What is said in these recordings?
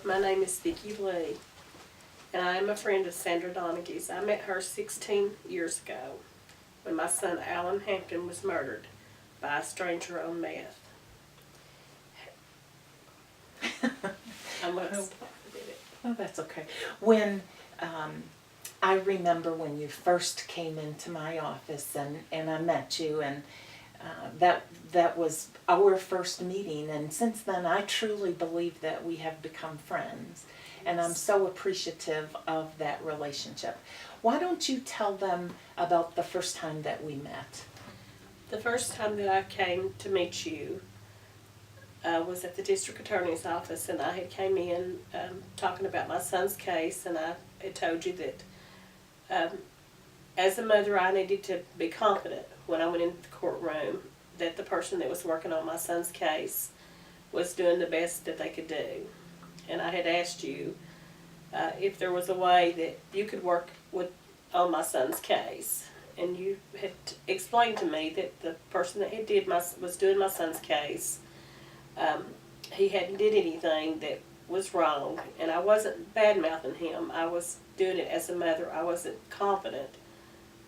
My name is Vicki, and I am a friend of Sandra Donaghy's. I met her 16 years ago when my son Alan Hampton was murdered by a stranger on meth. I must did it. Oh, that's okay. When I remember when you first came into my office and I met you, and that was our first meeting, and since then I truly believe that we have become friends, and I'm so appreciative of that relationship. Why don't you tell them about the first time that we met? The first time that I came to meet you was at the district attorney's office, and I had came in talking about my son's case, and I had told you that as a mother I needed to be confident when I went into the courtroom that the person that was working on my son's case was doing the best that they could do. And I had asked you if there was a way that you could work on my son's case. And you had explained to me that the person that was doing my son's case, he hadn't did anything that was wrong, and I wasn't bad-mouthing him. I was doing it as a mother. I wasn't confident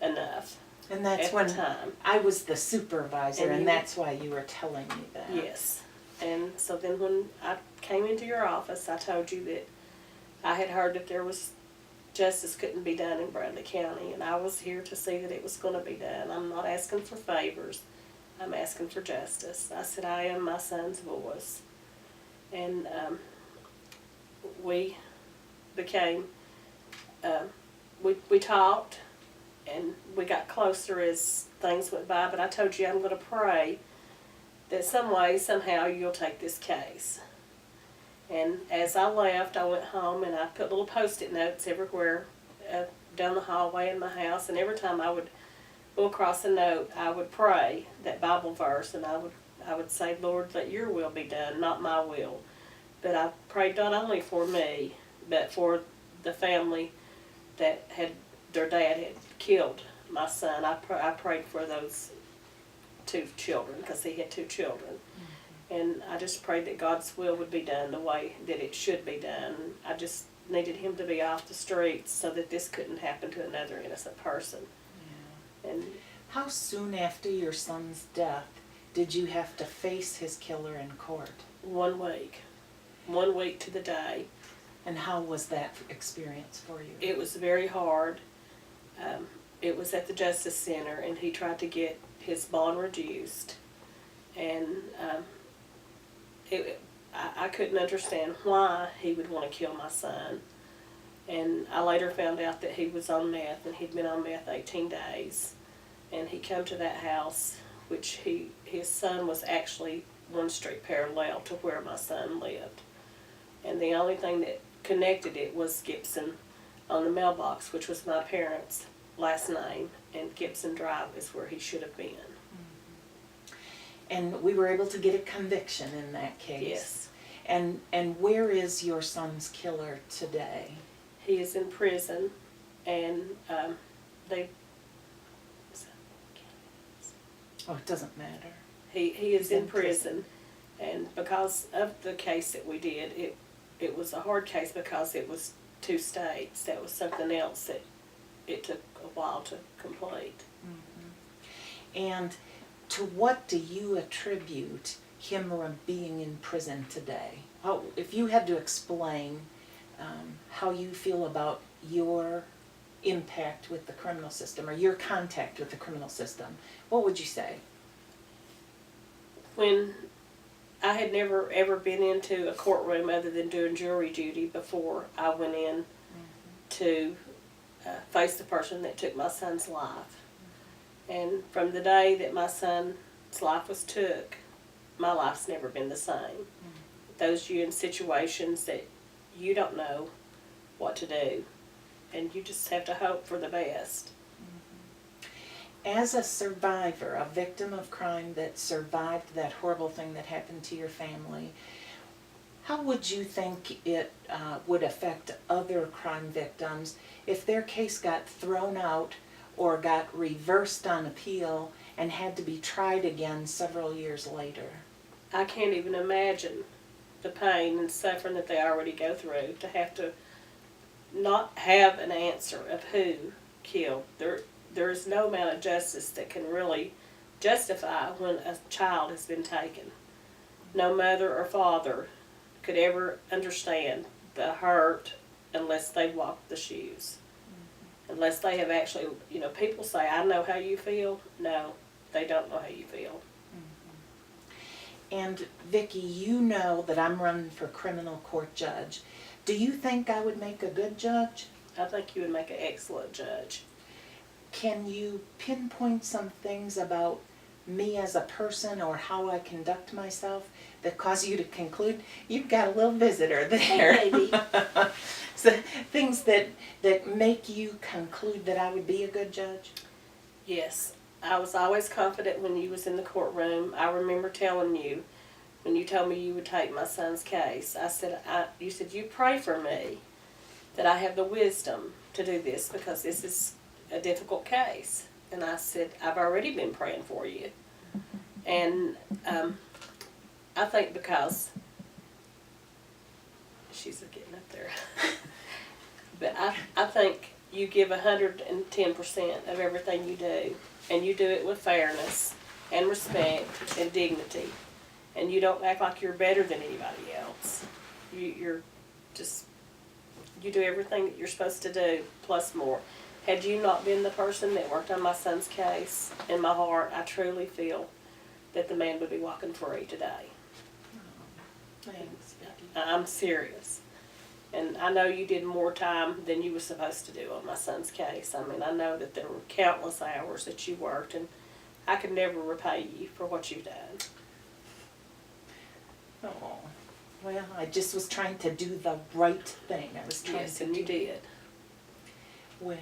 enough. And that's at when the time. I was the supervisor, and you- that's why you were telling me that. Yes. And so then when I came into your office, I told you that I had heard that there was justice couldn't be done in Bradley County, and I was here to see that it was going to be done. I'm not asking for favors. I'm asking for justice. I said, I am my son's voice. And we became, we talked, and we got closer as things went by, but I told you I'm going to pray that some way, somehow, you'll take this case. And as I left, I went home and I put little Post-it notes everywhere down the hallway in my house, and every time I would go across a note, I would pray that Bible verse, and I would say, Lord, let your will be done, not my will. But I prayed not only for me, but for the family that had, their dad had killed my son. I prayed for those two children, because he had two children. And I just prayed that God's will would be done the way that it should be done. I just needed him to be off the streets so that this couldn't happen to another innocent person. Yeah. And How soon after your son's death did you have to face his killer in court? 1 week. 1 week to the day. And how was that experience for you? It was very hard. It was at the Justice Center, and he tried to get his bond reduced. And I couldn't understand why he would want to kill my son. And I later found out that he was on meth, and he'd been on meth 18 days. And he came to that house, which his son was actually 1 street parallel to where my son lived. And the only thing that connected it was Gibson on the mailbox, which was my parents' last name, and Gibson Drive is where he should have been. And we were able to get a conviction in that case. Yes. And where is your son's killer today? He is in prison, and they. Oh, it doesn't matter. He is in prison, and because of the case that we did, it was a hard case because it was 2 states. That was something else that it took a while to complete. Mm-hmm. And to what do you attribute him being in prison today? If you had to explain how you feel about your impact with the criminal system or your contact with the criminal system, what would you say? When I had never ever been into a courtroom other than doing jury duty before I went in to face the person that took my son's life. And from the day that my son's life was took, my life's never been the same. Those you in situations that you don't know what to do, and you just have to hope for the best. As a survivor, a victim of crime that survived that horrible thing that happened to your family, how would you think it would affect other crime victims if their case got thrown out or got reversed on appeal and had to be tried again several years later? I can't even imagine the pain and suffering that they already go through, to have to not have an answer of who killed. There is no amount of justice that can really justify when a child has been taken. No mother or father could ever understand the hurt unless they walked the shoes. Unless they have actually, people say, I know how you feel. No, they don't know how you feel. And Vicki, you know that I'm running for criminal court judge. Do you think I would make a good judge? I think you would make an excellent judge. Can you pinpoint some things about me as a person or how I conduct myself that cause you to conclude? You've got a little visitor there. Hey, baby. So, things that make you conclude that I would be a good judge? Yes. I was always confident when you was in the courtroom. I remember telling you, when you told me you would take my son's case, you said, you pray for me that I have the wisdom to do this because this is a difficult case. And I said, I've already been praying for you. And I think because she's getting up there. But I think you give 110% of everything you do. And you do it with fairness and respect and dignity. And you don't act like you're better than anybody else. You do everything that you're supposed to do, plus more. Had you not been the person that worked on my son's case, in my heart, I truly feel that the man would be walking free today. Thanks, Vicki. I'm serious. And I know you did more time than you were supposed to do on my son's case. I mean, I know that there were countless hours that you worked, and I could never repay you for what you've done. Oh, well, I just was trying to do the right thing. I was trying Yes, to and do. you did. Well,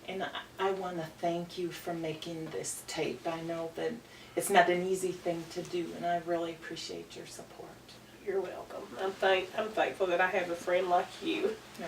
and I want to thank you for making this tape. I know that it's not an easy thing to do, and I really appreciate your support. You're welcome. I'm thankful that I have a friend like you. Aw.